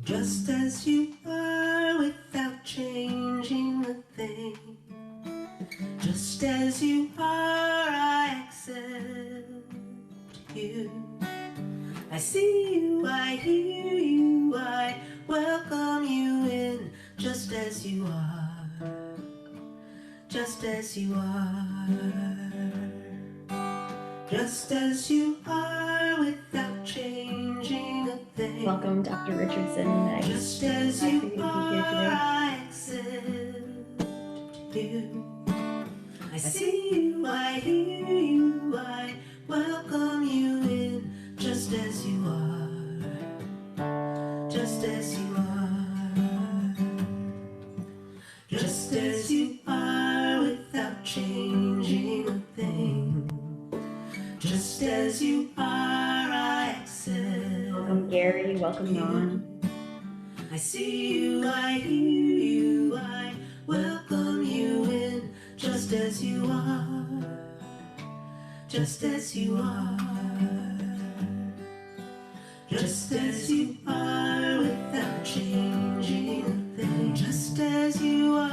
Just as you are without changing a thing. Just as you are, I accept you. I see you, I hear you, I welcome you in. Just as you are, just as you are. Just as you are without changing a thing. Welcome, Dr. Richardson. Just as you to be here are, today. I accept you. I see you, I hear you, I welcome you in. Just as you are, just as you are. Just as you are without changing a thing. Just as you are, I accept. Welcome, Gary. Welcome, Ron. I see you, I hear you, I welcome you in. Just as you are, just as you are. Just as you are without changing a thing. Just as you are,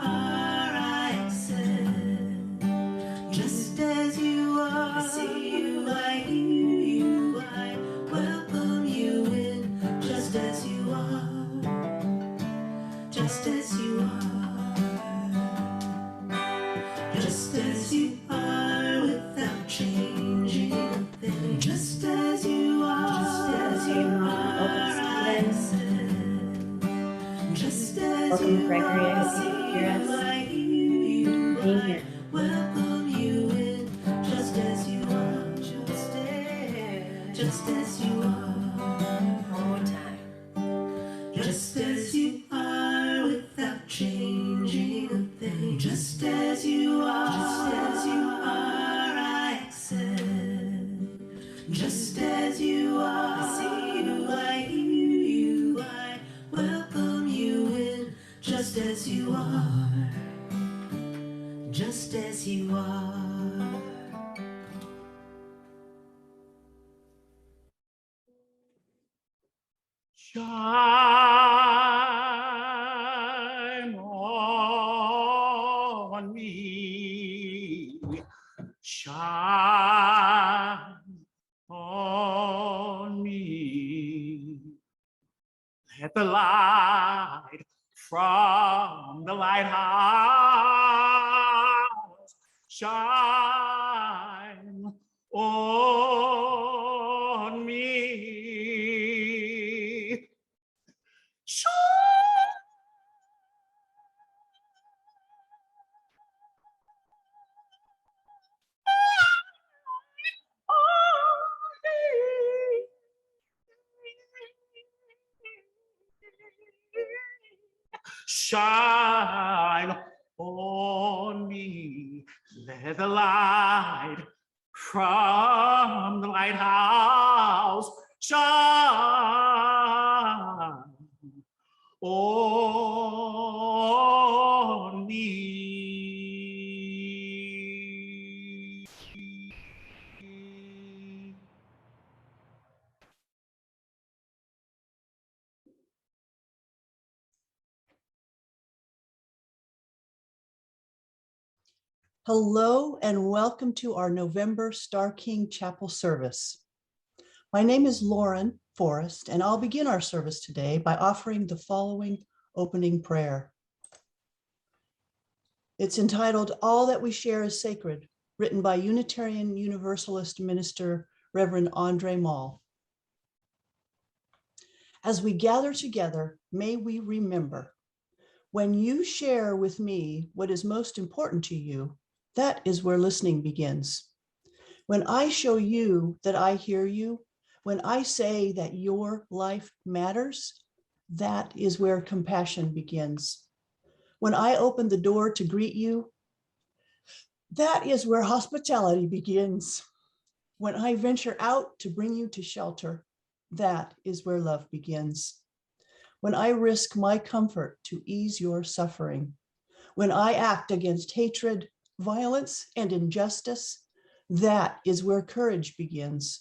I accept. Just as you are, I see you, I hear you, I welcome you in. Just as you are, just as you are. Just as you are without changing a thing. Just as you are, I accept. Just as Welcome, you Gregory. I are, hope you can hear us. I hear you, Being here. welcome you in. Just as you are, just as you are. One more time. Just as you are without changing a thing. Just as you are, I accept. Just as you are, I see you, I hear you, I welcome you in. Just as you are, just as you are. Shine on me, shine on me. Let the light from the lighthouse shine on me. Shine on me, let the light from the lighthouse shine on me. Hello and welcome to our November Star King Chapel service. My name is Lauren Forrest, and I'll begin our service today by offering the following opening prayer. It's entitled, All That We Share is Sacred, written by Unitarian Universalist minister Reverend Andre Mall. As we gather together, may we remember, when you share with me what is most important to you, that is where listening begins. When I show you that I hear you, when I say that your life matters, that is where compassion begins. When I open the door to greet you, that is where hospitality begins. When I venture out to bring you to shelter, that is where love begins. When I risk my comfort to ease your suffering, when I act against hatred, violence, and injustice, that is where courage begins.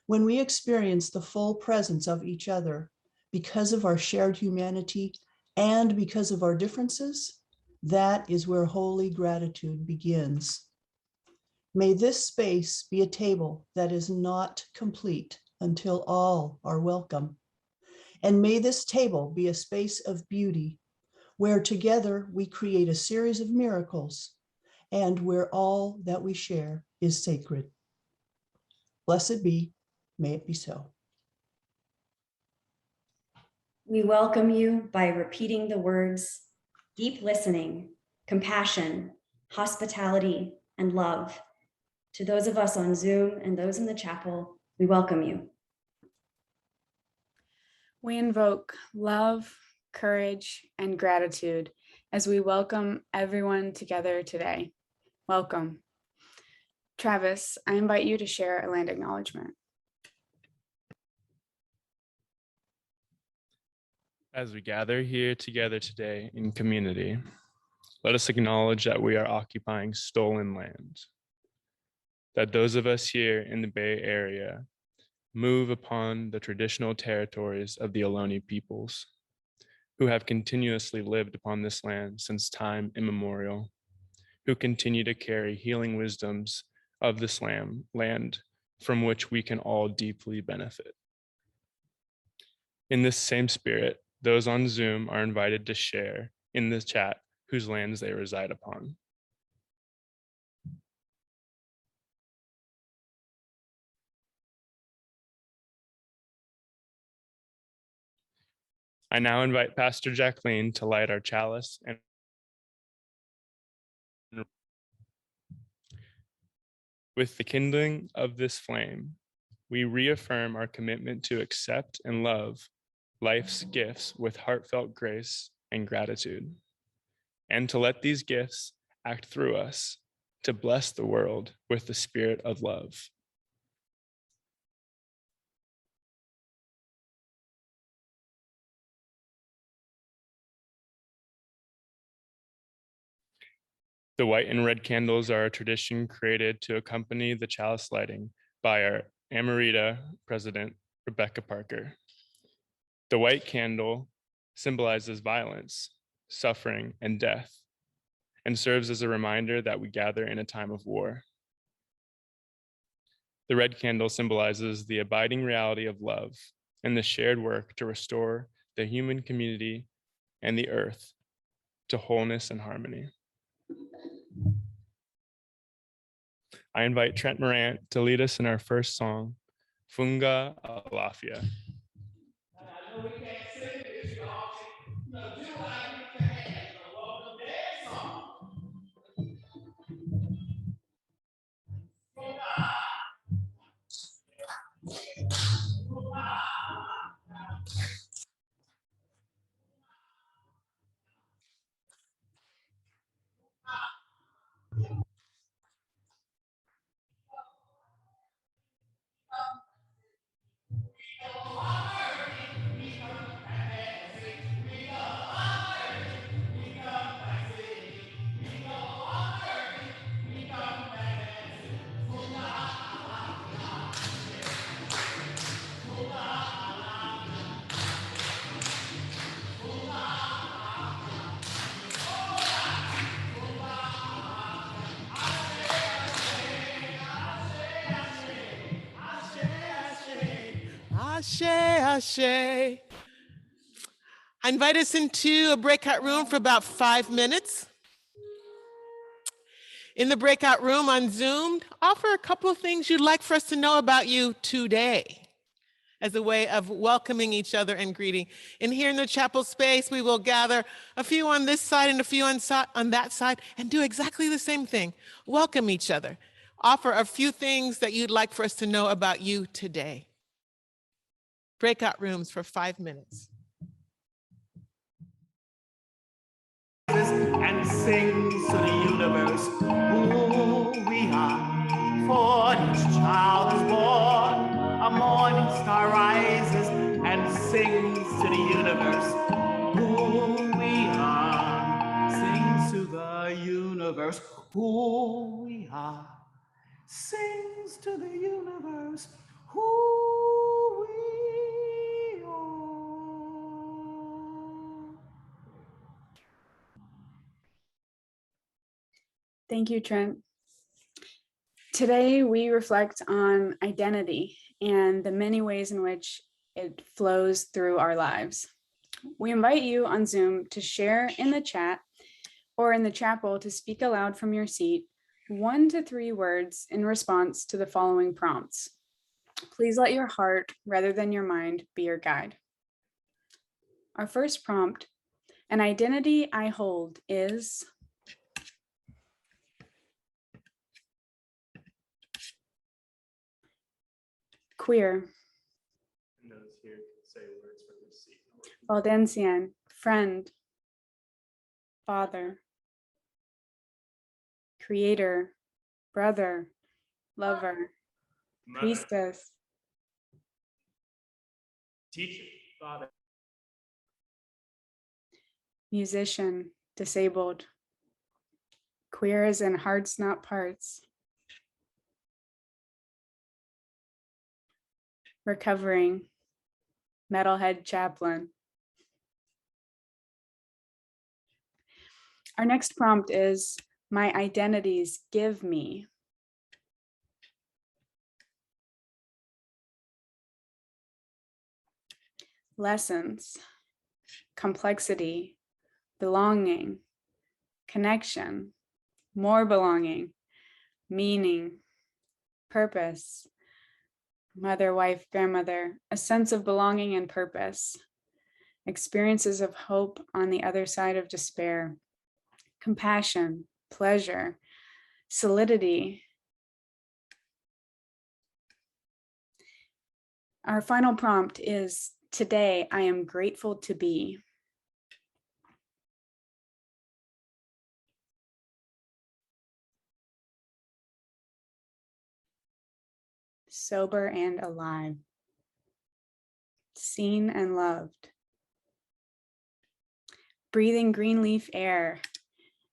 When we experience the full presence of each other because of our shared humanity and because of our differences, that is where holy gratitude begins. May this space be a table that is not complete until all are welcome. And may this table be a space of beauty where together we create a series of miracles and where all that we share is sacred. Blessed be, may it be so. We welcome you by repeating the words, deep listening, compassion, hospitality, and love. To those of us on Zoom and those in the chapel, we welcome you. We invoke love, courage, and gratitude as we welcome everyone together today. Welcome. Travis, I invite you to share a land acknowledgement. As we gather here together today in community, let us acknowledge that we are occupying stolen land, that those of us here in the Bay Area move upon the traditional territories of the Ohlone peoples, who have continuously lived upon this land since time immemorial, who continue to carry healing wisdoms of this land from which we can all deeply benefit. In this same spirit, those on Zoom are invited to share in the chat whose lands they reside upon. I now invite Pastor Jacqueline to light our chalice and with the kindling of this flame, we reaffirm our commitment to accept and love life's gifts with heartfelt grace and gratitude, and to let these gifts act through us to bless the world with the spirit of love. The white and red candles are a tradition created to accompany the chalice lighting by our Amarita president, Rebecca Parker. The white candle symbolizes violence, suffering, and death, and serves as a reminder that we gather in a time of war. The red candle symbolizes the abiding reality of love and the shared work to restore the human community and the earth to wholeness and harmony. I invite Trente Morant to lead us in our first song, Fungal Mafia. I know we can't sing this, y'all. Do I get the hands? Welcome dance song. Ashe. I invite us into a breakout room for about 5 minutes. In the breakout room on Zoom, offer a couple of things you'd like for us to know about you today as a way of welcoming each other and greeting. And here in the chapel space, we will gather a few on this side and a few on that side and do exactly the same thing. Welcome each other. Offer a few things that you'd like for us to know about you today. Breakout rooms for 5 minutes. And sings to the universe who we are. For each child is born, a morning star rises and sings to the universe who we are. Sings to the universe who we are. Sings to the universe who we are. Thank you, Trent. Today, we reflect on identity and the many ways in which it flows through our lives. We invite you on Zoom to share in the chat or in the chapel to speak aloud from your seat 1 to 3 words in response to the following prompts. Please let your heart rather than your mind be your guide. Our first prompt, an identity I hold is queer, And those here can say words from the seat. Valdencian, friend, father, creator, brother, lover, Mother, priestess, teacher, father, musician, disabled, queer as in hearts not parts, recovering, metalhead chaplain. Our next prompt is, my identities give me. Lessons, complexity, belonging, connection, more belonging, meaning, purpose, mother, wife, grandmother, a sense of belonging and purpose, experiences of hope on the other side of despair, compassion, pleasure, solidity. Our final prompt is, today I am grateful to be. Sober and alive, seen and loved, breathing green leaf air,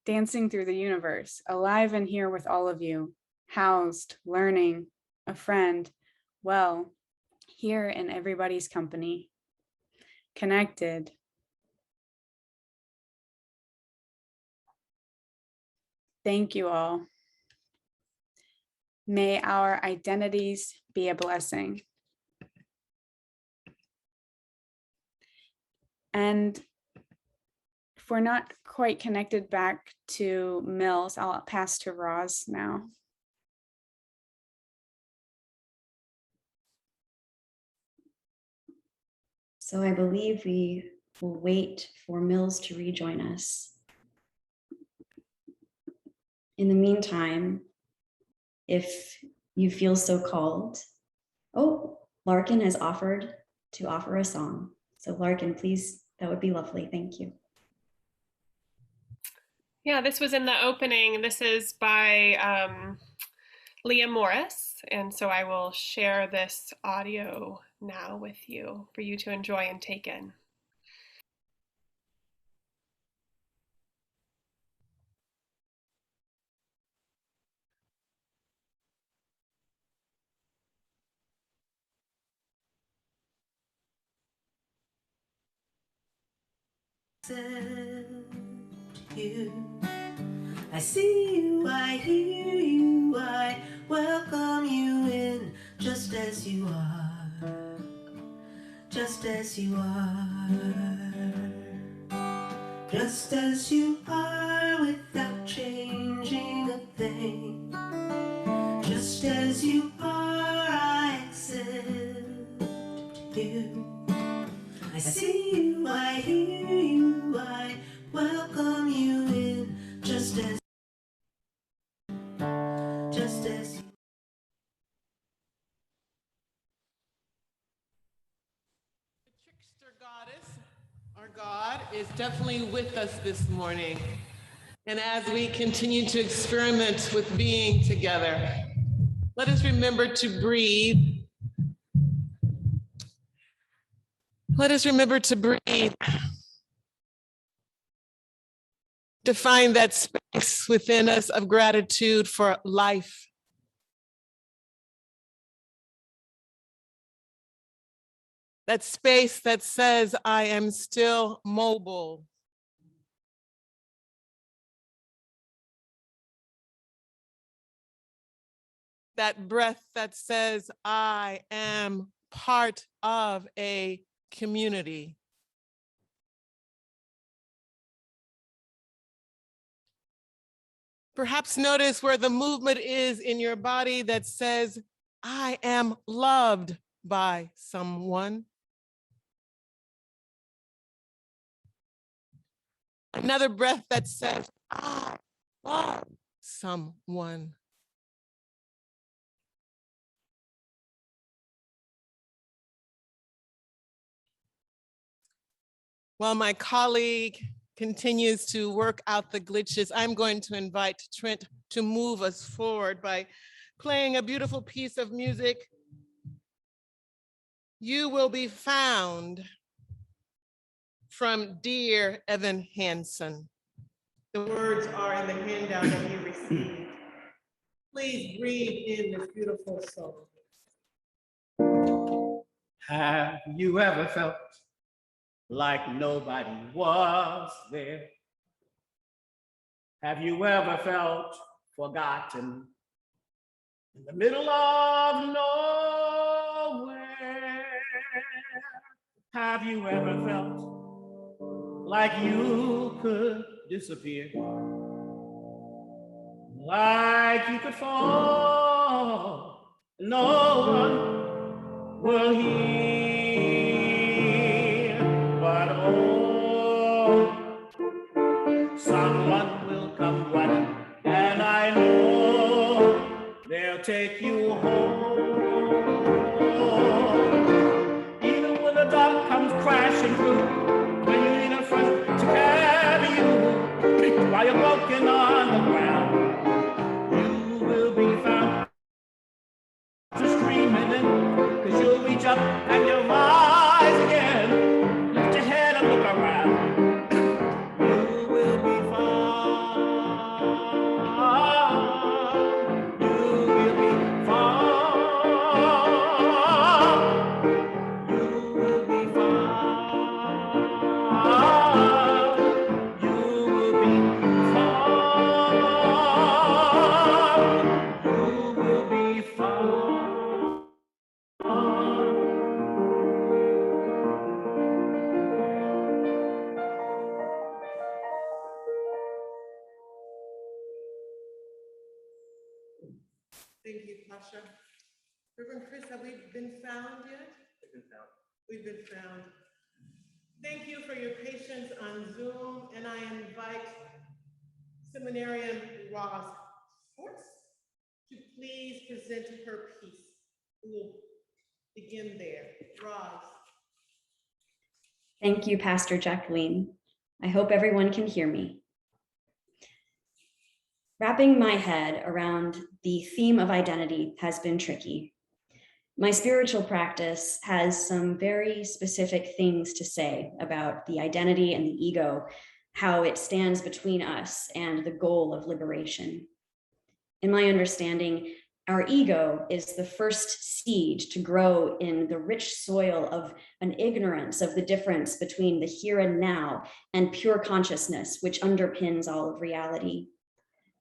dancing through the universe, alive and here with all of you, housed, learning, a friend, well, here in everybody's company, connected. Thank you all. May our identities be a blessing. And if we're not quite connected back to Mills, I'll pass to Roz now. So I believe we will wait for Mills to rejoin us. In the meantime, if you feel so called, oh, Larkin has offered to offer a song. So Larkin, please, that would be lovely. Thank you. Yeah, this was in the opening. This is by Leah Morris. And so I will share this audio now with you for you to enjoy and take in. You. I see you, I hear you, I welcome you in just as you are, just as you are, just as you are without changing a thing, just as you are, I accept you. I see you, I hear you, I welcome you in just as you. The trickster goddess, our God, is definitely with us this morning. And as we continue to experiment with being together, let us remember to breathe. Let us remember to breathe. To find that space within us of gratitude for life. that space that says I am still mobile. That breath that says I am part of a community. Perhaps notice where the movement is in your body that says, I am loved by someone. Another breath that says, I love someone. While my colleague continues to work out the glitches, I'm going to invite Trent to move us forward by playing a beautiful piece of music. You Will Be Found from Dear Evan Hansen. The words are in the handout that you received. Please breathe in this beautiful song. Have you ever felt like nobody was there? Have you ever felt forgotten in the middle of nowhere? Have you ever felt like you could disappear? Like you could fall, no one will hear, but oh, someone will come running, and I know they'll take you home. Even when the dark comes crashing through, when you need a friend to carry you, while you're broken on the ground, you will be found. Just screaming in, 'cause you'll reach up and you'll rise again. Lift your head and look around. You will be found. You will be found. You will be found. You will be found. You will be found. Thank you, Pasha. Reverend Chris, have we been found yet? We've been found. We've been found. Thank you for your patience on Zoom, and I invite Seminarian Rosalind Schwartz to please present her piece. We will begin there. Roz. Thank you, Pastor Jacqueline. I hope everyone can hear me. Wrapping my head around the theme of identity has been tricky. My spiritual practice has some very specific things to say about the identity and the ego, how it stands between us and the goal of liberation. In my understanding, our ego is the first seed to grow in the rich soil of an ignorance of the difference between the here and now and pure consciousness, which underpins all of reality.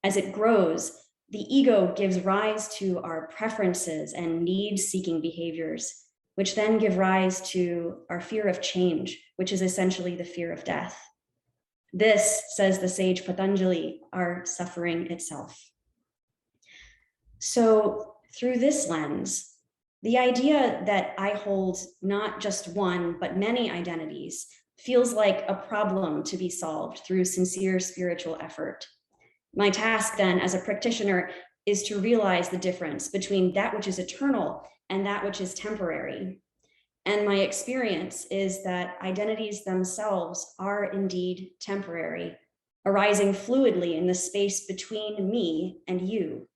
As it grows, the ego gives rise to our preferences and need-seeking behaviors, which then give rise to our fear of change, which is essentially the fear of death. This, says the sage Patanjali, our suffering itself. So through this lens, the idea that I hold not just one, but many identities feels like a problem to be solved through sincere spiritual effort. My task then as a practitioner is to realize the difference between that which is eternal and that which is temporary. And my experience is that identities themselves are indeed temporary, arising fluidly in the space between me and you.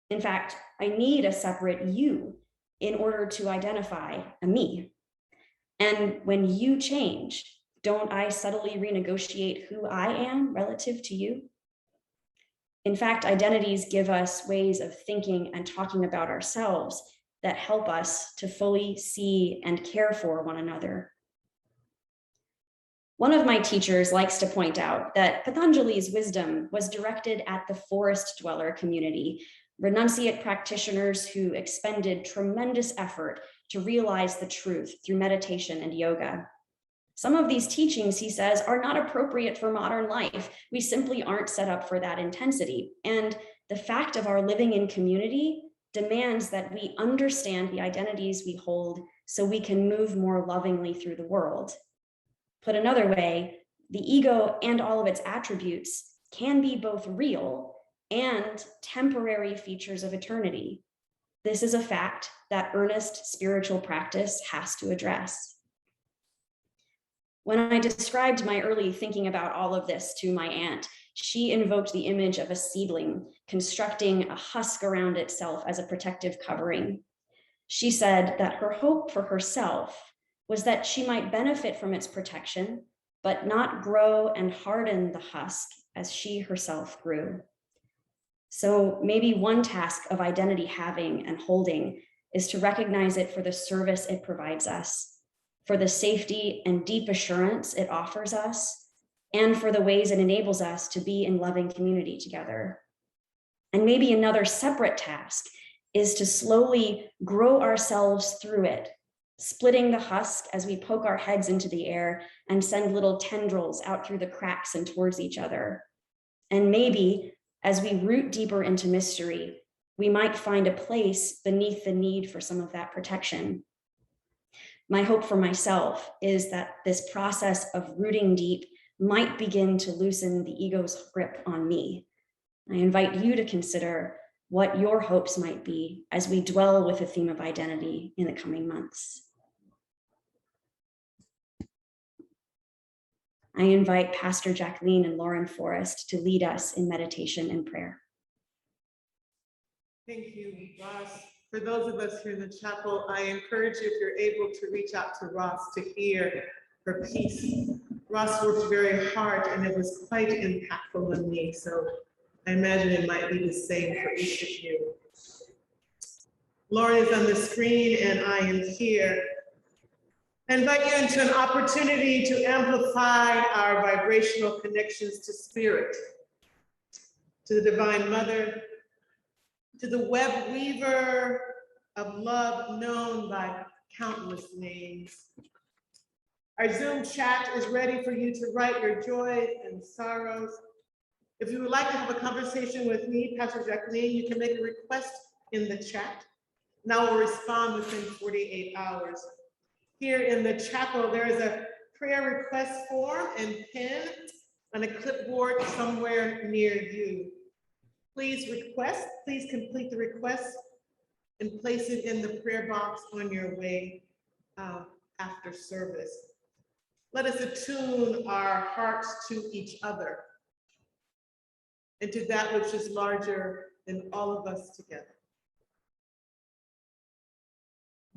In fact, I need a separate you in order to identify a me. And when you change, don't I subtly renegotiate who I am relative to you? In fact, identities give us ways of thinking and talking about ourselves that help us to fully see and care for one another. One of my teachers likes to point out that Patanjali's wisdom was directed at the forest dweller community, renunciate practitioners who expended tremendous effort to realize the truth through meditation and yoga. Some of these teachings, he says, are not appropriate for modern life. We simply aren't set up for that intensity. And the fact of our living in community demands that we understand the identities we hold so we can move more lovingly through the world. Put another way, the ego and all of its attributes can be both real and temporary features of eternity. This is a fact that earnest spiritual practice has to address. When I described my early thinking about all of this to my aunt, she invoked the image of a seedling constructing a husk around itself as a protective covering. She said that her hope for herself was that she might benefit from its protection, but not grow and harden the husk as she herself grew. So maybe one task of identity having and holding is to recognize it for the service it provides us, for the safety and deep assurance it offers us, and for the ways it enables us to be in loving community together. And maybe another separate task is to slowly grow ourselves through it, splitting the husk as we poke our heads into the air and send little tendrils out through the cracks and towards each other. And maybe as we root deeper into mystery, we might find a place beneath the need for some of that protection. My hope for myself is that this process of rooting deep might begin to loosen the ego's grip on me. I invite you to consider what your hopes might be as we dwell with the theme of identity in the coming months. I invite Pastor Jacqueline and Lauren Forrest to lead us in meditation and prayer. Thank you, Ross. For those of us here in the chapel, I encourage you, if you're able, to reach out to Ross to hear her piece. Ross worked very hard and it was quite impactful on me, so I imagine it might be the same for each of you. Lauren is on the screen and I am here. I invite you into an opportunity to amplify our vibrational connections to spirit, to the Divine Mother, to the web weaver of love known by countless names. Our Zoom chat is ready for you to write your joys and sorrows. If you would like to have a conversation with me, Pastor Jacqueline, you can make a request in the chat, and I will respond within 48 hours. Here in the chapel, there is a prayer request form and pen on a clipboard somewhere near you. Please complete the request and place it in the prayer box on your way after service. Let us attune our hearts to each other and to that which is larger than all of us together.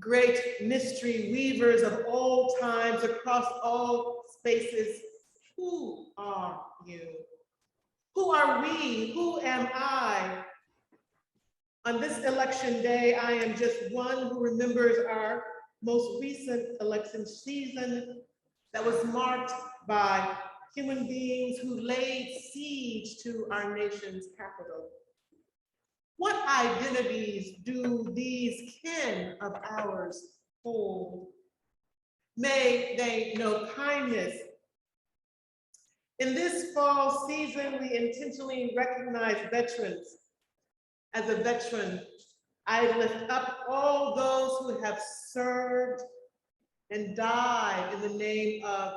Great mystery weavers of all times across all spaces, who are you? Who are we? Who am I? On this election day, I am just one who remembers our most recent election season that was marked by human beings who laid siege to our nation's capital. What identities do these kin of ours hold? May they know kindness. In this fall season, we intentionally recognize veterans. As a veteran, I lift up all those who have served and died in the name of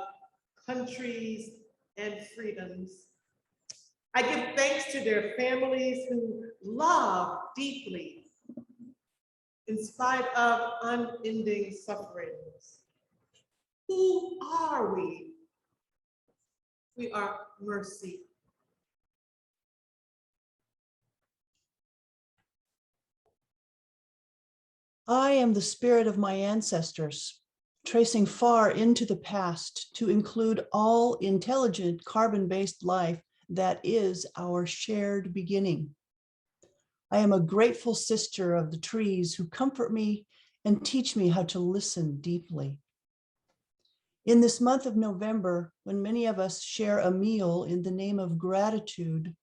countries and freedoms. I give thanks to their families who love deeply in spite of unending sufferings. Who are we? We are mercy. I am the spirit of my ancestors, tracing far into the past to include all intelligent carbon-based life that is our shared beginning. I am a grateful sister of the trees who comfort me and teach me how to listen deeply. In this month of November, when many of us share a meal in the name of gratitude,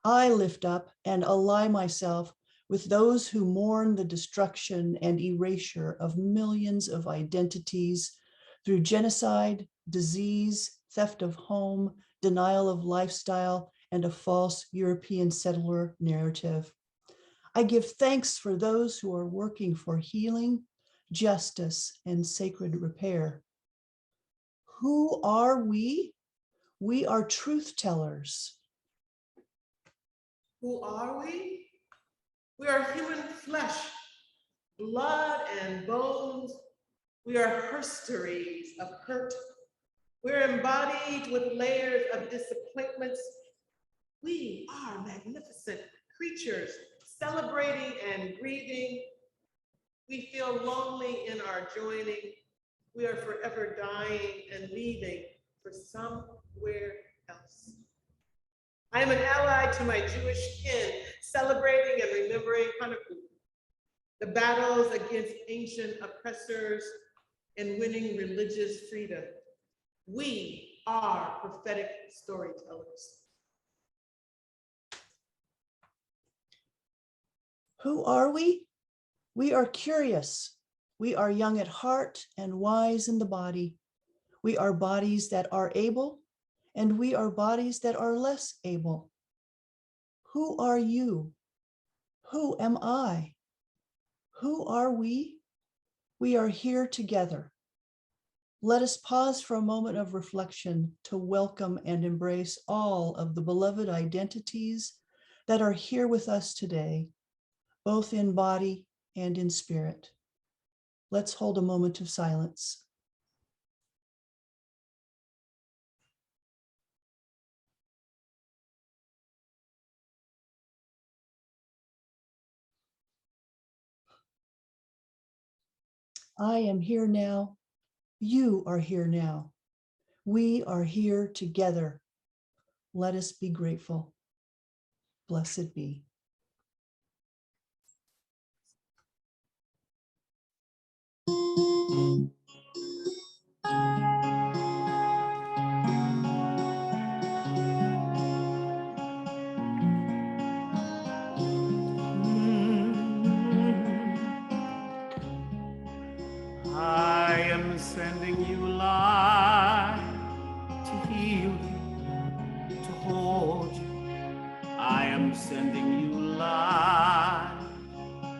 I lift up and ally myself with those who mourn the destruction and erasure of millions of identities through genocide, disease, theft of home, denial of lifestyle, and a false European settler narrative. I give thanks for those who are working for healing, justice, and sacred repair. Who are we? We are truth tellers. Who are we? We are human flesh, blood and bones. We are histories of hurt. We're embodied with layers of disappointments. We are magnificent creatures, celebrating and grieving. We feel lonely in our joining. We are forever dying and leaving for somewhere else. I am an ally to my Jewish kin, celebrating and remembering Hanukkah, the battles against ancient oppressors and winning religious freedom. We are prophetic storytellers. Who are we? We are curious. We are young at heart and wise in the body. We are bodies that are able, and we are bodies that are less able. Who are you? Who am I? Who are we? We are here together. Let us pause for a moment of reflection to welcome and embrace all of the beloved identities that are here with us today, both in body and in spirit. Let's hold a moment of silence. I am here now. You are here now. We are here together. Let us be grateful. Blessed be. I am sending you light to heal you, to hold you. I am sending you light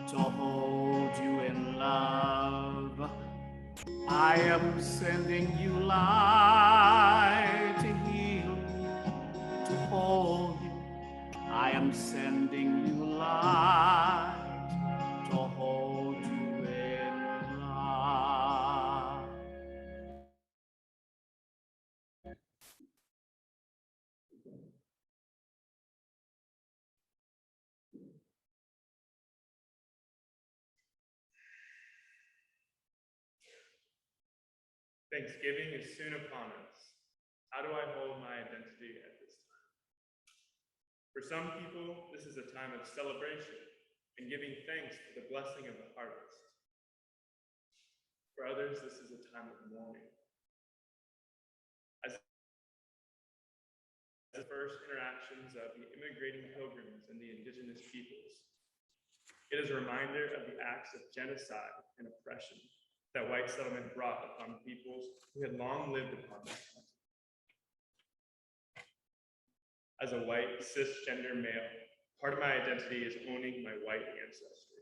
to hold you in love. I am sending you light to heal you, to hold you. I am sending you light to hold you in love. Thanksgiving is soon upon us. How do I hold my identity at this time? For some people, this is a time of celebration and giving thanks for the blessing of the harvest. For others, this is a time of mourning. As the first interactions of the immigrating pilgrims and the indigenous peoples, it is a reminder of the acts of genocide and oppression that white settlement brought upon peoples who had long lived upon this continent. As a white, cisgender male, part of my identity is owning my white ancestry.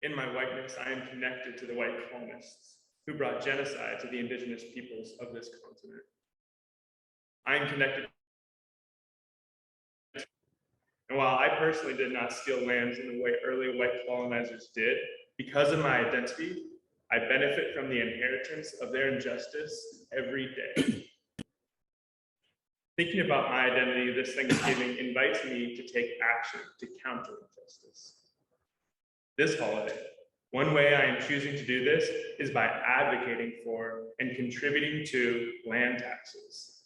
In my whiteness, I am connected to the white colonists who brought genocide to the indigenous peoples of this continent. I am connected, and while I personally did not steal lands in the way early white colonizers did, because of my identity, I benefit from the inheritance of their injustice every day. Thinking about my identity this Thanksgiving invites me to take action to counter injustice. This holiday, one way I am choosing to do this is by advocating for and contributing to land taxes.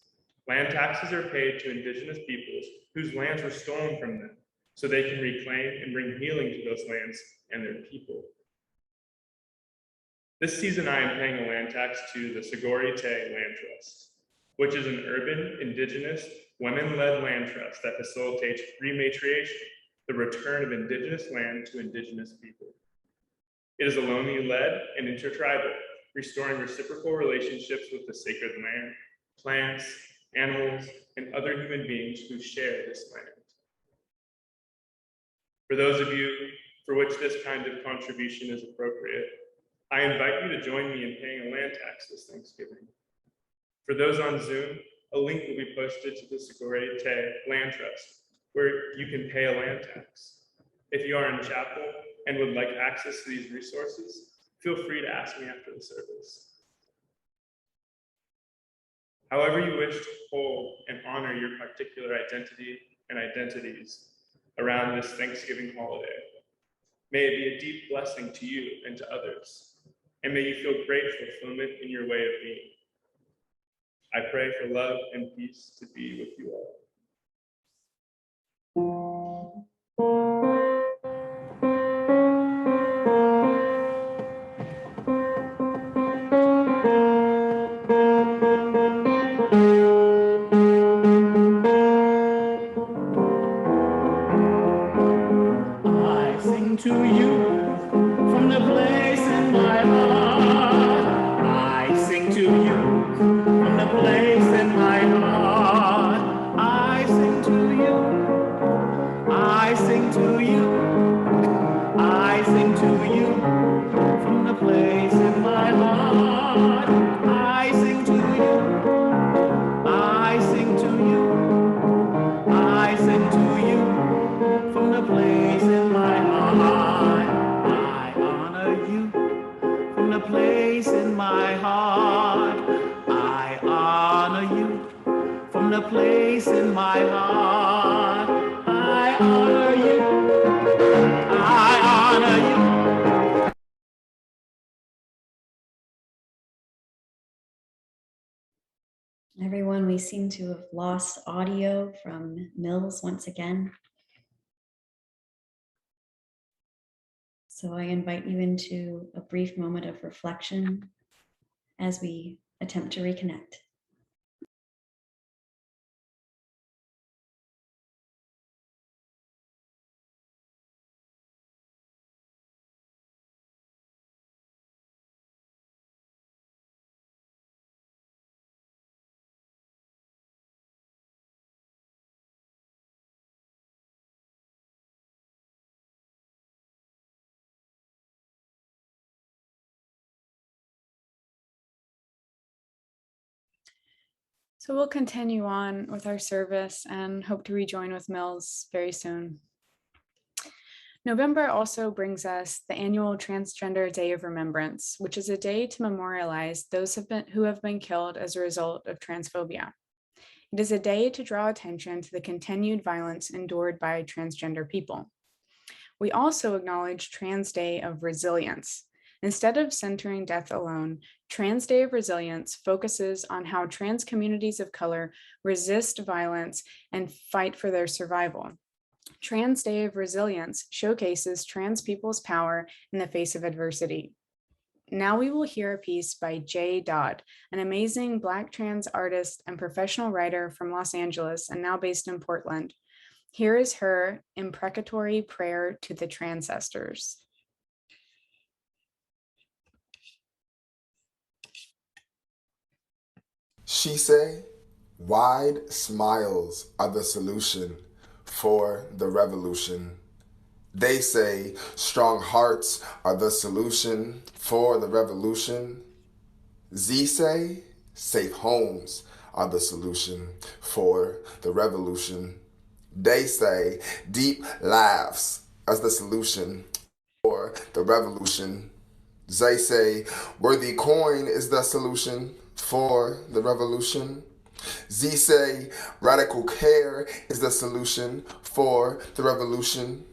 Land taxes are paid to indigenous peoples whose lands were stolen from them so they can reclaim and bring healing to those lands and their people. This season, I am paying a land tax to the Sogorea Te Land Trust, which is an urban, indigenous, women-led land trust that facilitates rematriation, the return of indigenous land to indigenous people. It is Ohlone-led and intertribal, restoring reciprocal relationships with the sacred land, plants, animals, and other human beings who share this land. For those of you for which this kind of contribution is appropriate, I invite you to join me in paying a land tax this Thanksgiving. For those on Zoom, a link will be posted to the Sogorea Te Land Trust, where you can pay a land tax. If you are in chapel and would like access to these resources, feel free to ask me after the service. However you wish to hold and honor your particular identity and identities around this Thanksgiving holiday, may it be a deep blessing to you and to others, and may you feel great fulfillment in your way of being. I pray for love and peace to be with you all. I sing to you from the place in my heart. I sing to you from the place in my heart. I sing to you. I sing to you. I sing to you from the place in my heart. I sing to you. I sing to you. I sing to you from the place in my heart. I honor you from the place in my heart. I honor you from the place in my heart. I honor you. I honor you. Everyone, we seem to have lost audio from Mills once again. So I invite you into a brief moment of reflection as we attempt to reconnect. So we'll continue on with our service and hope to rejoin with Mills very soon. November also brings us the annual Transgender Day of Remembrance, which is a day to memorialize those who have been killed as a result of transphobia. It is a day to draw attention to the continued violence endured by transgender people. We also acknowledge Trans Day of Resilience. Instead of centering death alone, Trans Day of Resilience focuses on how trans communities of color resist violence and fight for their survival. Trans Day of Resilience showcases trans people's power in the face of adversity. Now we will hear a piece by Dodd, an amazing Black trans artist and professional writer from Los Angeles and now based in Portland. Here is her imprecatory prayer to the transcestors. She say, wide smiles are the solution for the revolution. They say, strong hearts are the solution for the revolution. Z say, safe homes are the solution for the revolution. They say, deep laughs as the solution for the revolution. They say, worthy coin is the solution for the revolution. Z say, radical care is the solution for the revolution.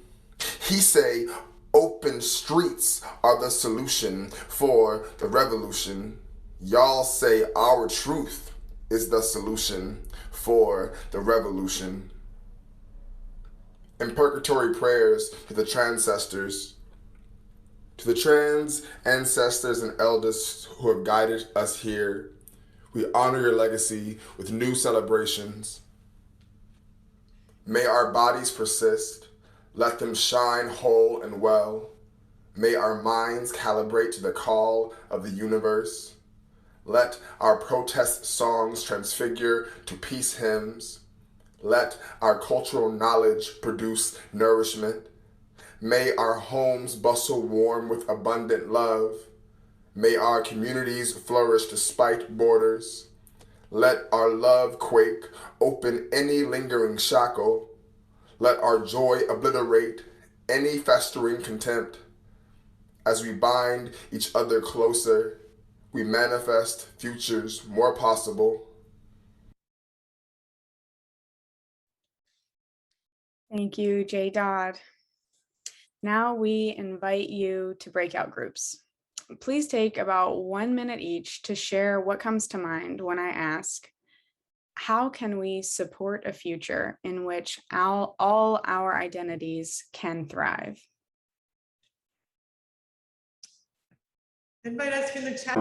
He say, open streets are the solution for the revolution. Y'all say our truth is the solution for the revolution. Imprecatory prayers to the transcestors, to the trans ancestors and elders who have guided us here. We honor your legacy with new celebrations. May our bodies persist. Let them shine whole and well. May our minds calibrate to the call of the universe. Let our protest songs transfigure to peace hymns. Let our cultural knowledge produce nourishment. May our homes bustle warm with abundant love. May our communities flourish despite borders. Let our love quake, open any lingering shackle. Let our joy obliterate any festering contempt. As we bind each other closer, we manifest futures more possible. Thank you, J. Dodd. Now we invite you to breakout groups. Please take about 1 minute each to share what comes to mind when I ask, how can we support a future in which all our identities can thrive? Invite us in the chat.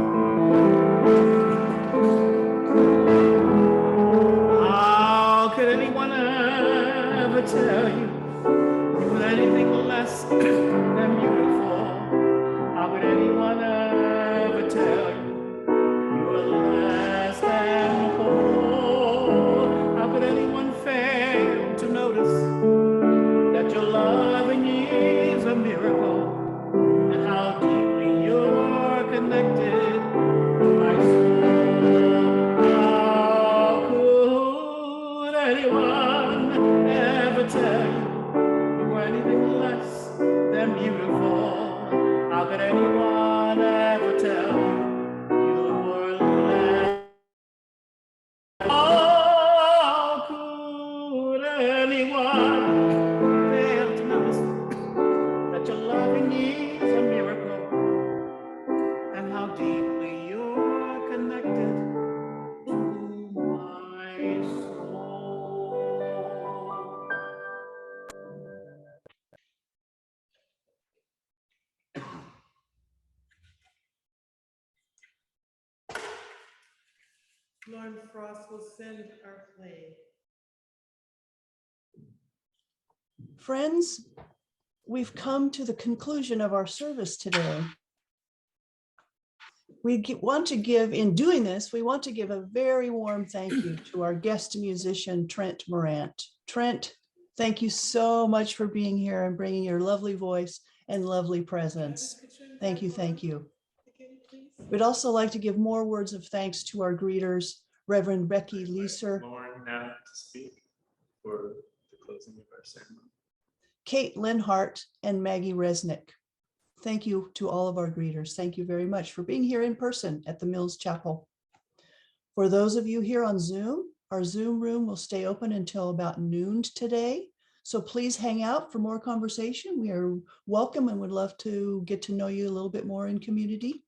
How could anyone ever tell you were anything less than beautiful? How could anyone ever tell you were less than whole? How could anyone fail to notice that your loving is a miracle and how deeply you're connected to my soul? How could anyone ever tell you you were anything less than beautiful? How could anyone ever tell you you were less? How could anyone fail to notice that your loving is a miracle and how deeply you're connected to my soul? Lord Frost will send our flame. Friends, we've come to the conclusion of our service today. Want to give, in doing this, we want to give a very warm thank you to our guest musician, Trente Morant. Trent, thank you so much for being here and bringing your lovely voice and lovely presence. Thank you, thank you. We'd also like to give more words of thanks to our greeters, Reverend Becky Leeser, Lauren now to speak for the closing of our ceremony. Kate Linhart, and Maggie Resnick. Thank you to all of our greeters. Thank you very much for being here in person at the Mills Chapel. For those of you here on Zoom, our Zoom room will stay open until about noon today. So please hang out for more conversation. We are welcome and would love to get to know you a little bit more in community.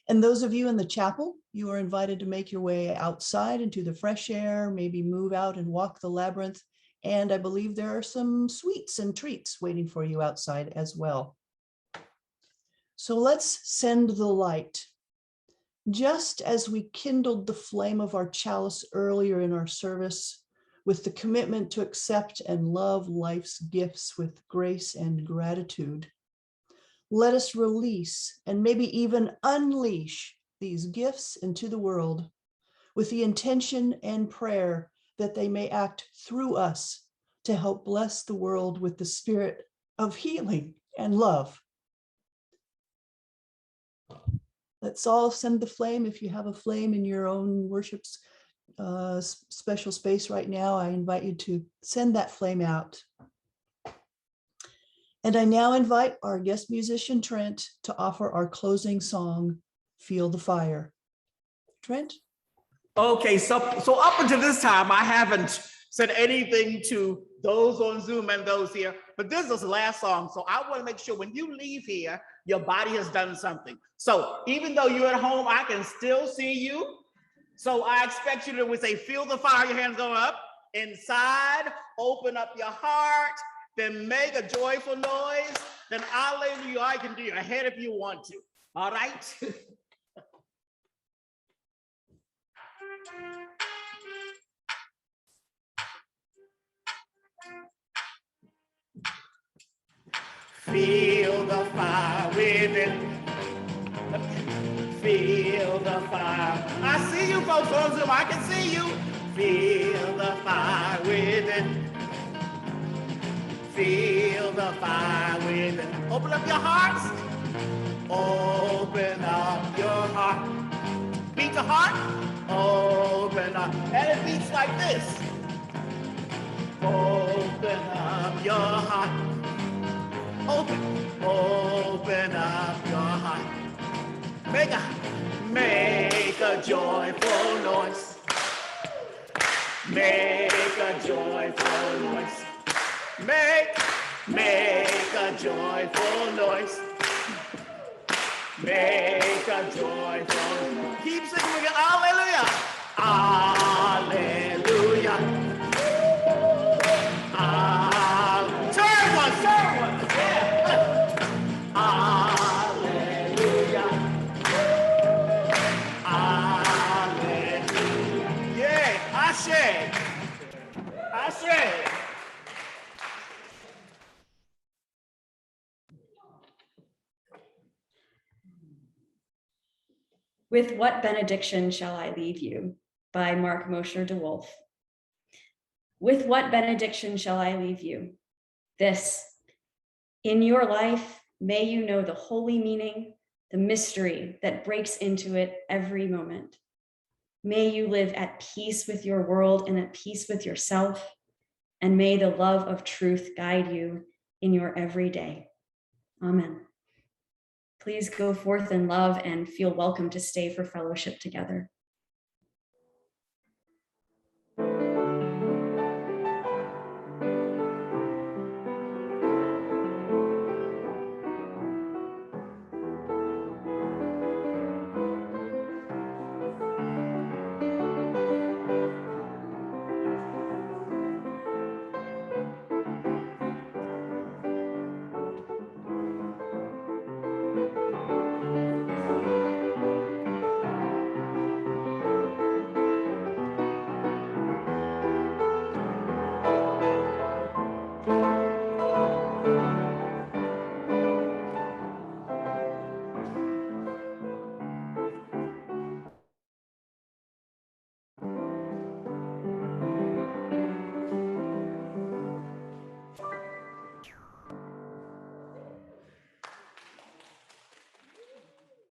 And those of you in the chapel, you are invited to make your way outside into the fresh air, maybe move out and walk the labyrinth. And I believe there are some sweets and treats waiting for you outside as well. So let's send the light. Just as we kindled the flame of our chalice earlier in our service, with the commitment to accept and love life's gifts with grace and gratitude, let us release and maybe even unleash these gifts into the world with the intention and prayer that they may act through us to help bless the world with the spirit of healing and love. Let's all send the flame. If you have a flame in your own worship's special space right now, I invite you to send that flame out. And I now invite our guest musician, Trent, to offer our closing song, Feel the Fire. Trent? Okay, so up until this time, I haven't said anything to those on Zoom and those here, but this is the last song. So I want to make sure when you leave here, your body has done something. So even though you're at home, I can still see you. So I expect you to say, feel the fire, your hands go up. Inside, open up your heart then make a joyful noise. Then hallelujah, I can do your head if you want to. All right? Feel the fire within. Feel the fire. I see you folks on Zoom. I can see you. Feel the fire within. Feel the fire within. Open up your hearts. Open up your heart. Beat the heart. Open up. And it beats like this. Open up your heart. Open up your heart. Make a joyful noise. Make a joyful noise. Make a joyful noise. Make a joyful noise. Keep singing again. Hallelujah. Hallelujah. Turn one. Yeah. Hallelujah. Hallelujah. Yeah. Ashe. With What Benediction Shall I Leave You? By Mark Mosher DeWolf. With what benediction shall I leave you? This: in your life, may you know the holy meaning, the mystery that breaks into it every moment. May you live at peace with your world and at peace with yourself, and may the love of truth guide you in your everyday. Amen. Please go forth in love and feel welcome to stay for fellowship together.